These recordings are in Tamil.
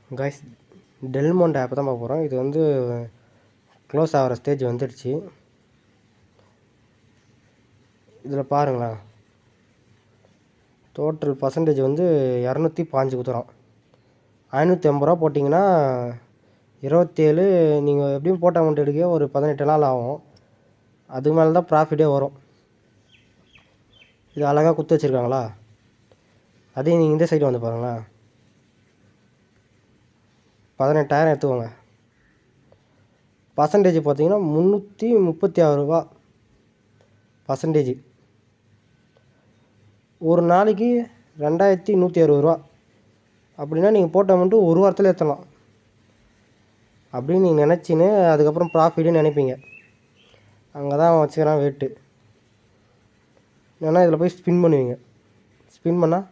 கைஸ், டெல்மோண்ட் ஆப் தான் பார்க்க போகிறோம். இது வந்து க்ளோஸ் ஆகிற ஸ்டேஜ் வந்துடுச்சு. இதில் பாருங்களேன், டோட்டல் பர்சன்டேஜ் வந்து 205 குத்துறோம். 550 ரூபா போட்டிங்கன்னா 27, நீங்கள் எப்படியும் போட்ட அமௌண்ட் எடுக்க ஒரு 18 நாள் ஆகும். அதுக்கு மேலே தான் ப்ராஃபிட்டே வரும். இது அழகாக குத்து வச்சுருக்காங்களா? அதே நீங்கள் இந்த சைடு வந்து பாருங்களேன், 18,000 எடுத்துக்கோங்க. பர்சன்டேஜ் பார்த்தீங்கன்னா 336 ரூபா பர்சன்டேஜ். ஒரு நாளைக்கு 2160 ரூபா. அப்படின்னா நீங்கள் போட்ட அமௌண்ட்டு ஒரு வாரத்தில் ஏற்றலாம் அப்படின்னு நீங்கள் நினச்சின்னு அதுக்கப்புறம் ப்ராஃபிட்டுன்னு நினைப்பீங்க. அங்கே தான் வச்சுக்கிறான் வெயிட்டு. ஏன்னா இதில் போய் ஸ்பின் பண்ணுவீங்க. ஸ்பின் பண்ணால்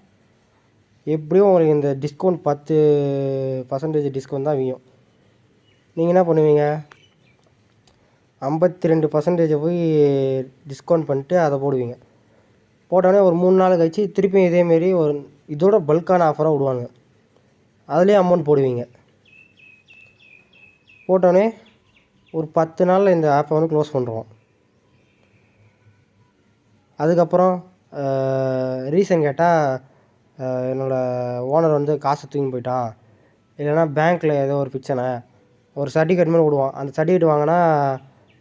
எப்படியும் உங்களுக்கு இந்த டிஸ்கவுண்ட் 10% டிஸ்கவுண்ட் தான் வீயும். நீங்கள் என்ன பண்ணுவீங்க, 52% போய் டிஸ்கவுண்ட் பண்ணிட்டு அதை போடுவீங்க. போட்டோடனே ஒரு 3 நாள் கழிச்சு திருப்பியும் இதேமாரி ஒரு இதோட பல்கான ஆஃபராக விடுவாங்க. அதுலேயே அமௌண்ட் போடுவீங்க. போட்டோடனே ஒரு 10 நாளில் இந்த ஆப்பை வந்து க்ளோஸ் பண்ணுறோம். அதுக்கப்புறம் ரீசன் கேட்டால் என்னோடய ஓனர் வந்து காசு தூங்கி போயிட்டான், இல்லைன்னா பேங்க்கில் ஏதோ ஒரு பிரச்சனை, ஒரு சர்டிஃபிகேட் மாதிரி விடுவான். அந்த சர்டிஃபிகேட் வாங்கினா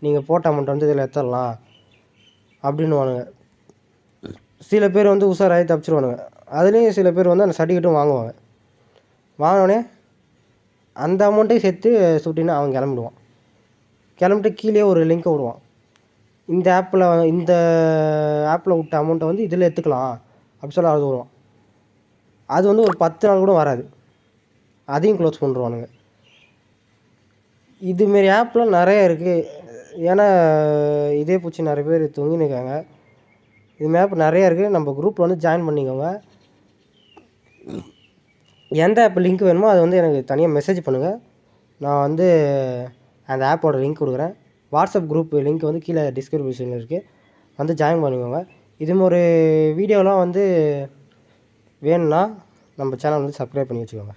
நீங்கள் போட்ட அமௌண்ட் வந்து இதில் எடுத்துடலாம் அப்படின்னுவானுங்க. சில பேர் வந்து உஷாராகி தப்பிச்சிருவானுங்க. அதுலேயும் சில பேர் வந்து அந்த சர்டிஃபிகேட்டும் வாங்குவாங்க. வாங்கினோடனே அந்த அமௌண்ட்டையும் சேர்த்து சுட்டினா அவன் கிளம்பிடுவான். கிளம்பிட்டு கீழே ஒரு லிங்க்கை விடுவான். இந்த ஆப்பில் விட்ட அமௌண்ட்டை வந்து இதில் எடுத்துக்கலாம் அப்படி சொல்ல அது வருவான். அது வந்து ஒரு 10 நாள் கூட வராது. அதையும் க்ளோஸ் பண்ணுறானுங்க. இதுமாரி ஆப்லாம் நிறைய இருக்குது. ஏன்னா இதே பூச்சி நிறைய பேர் தொங்கின்னு இருக்காங்க. இதுமாரி ஆப் நிறையா இருக்குது. நம்ம குரூப்பில் வந்து ஜாயின் பண்ணிக்கோங்க. எந்த ஆப் லிங்க் வேணுமோ அது வந்து எனக்கு தனியாக மெசேஜ் பண்ணுங்கள். நான் வந்து அந்த ஆப்போட லிங்க் கொடுக்குறேன். வாட்ஸ்அப் குரூப் லிங்க் வந்து கீழே டிஸ்கிரிப்ஷனில் இருக்குது, வந்து ஜாயின் பண்ணிக்கோங்க. இது ஒரு வீடியோலாம் வந்து வேணும்னா நம்ம சேனல் வந்து சப்ஸ்கிரைப் பண்ணி வச்சுக்கோங்க.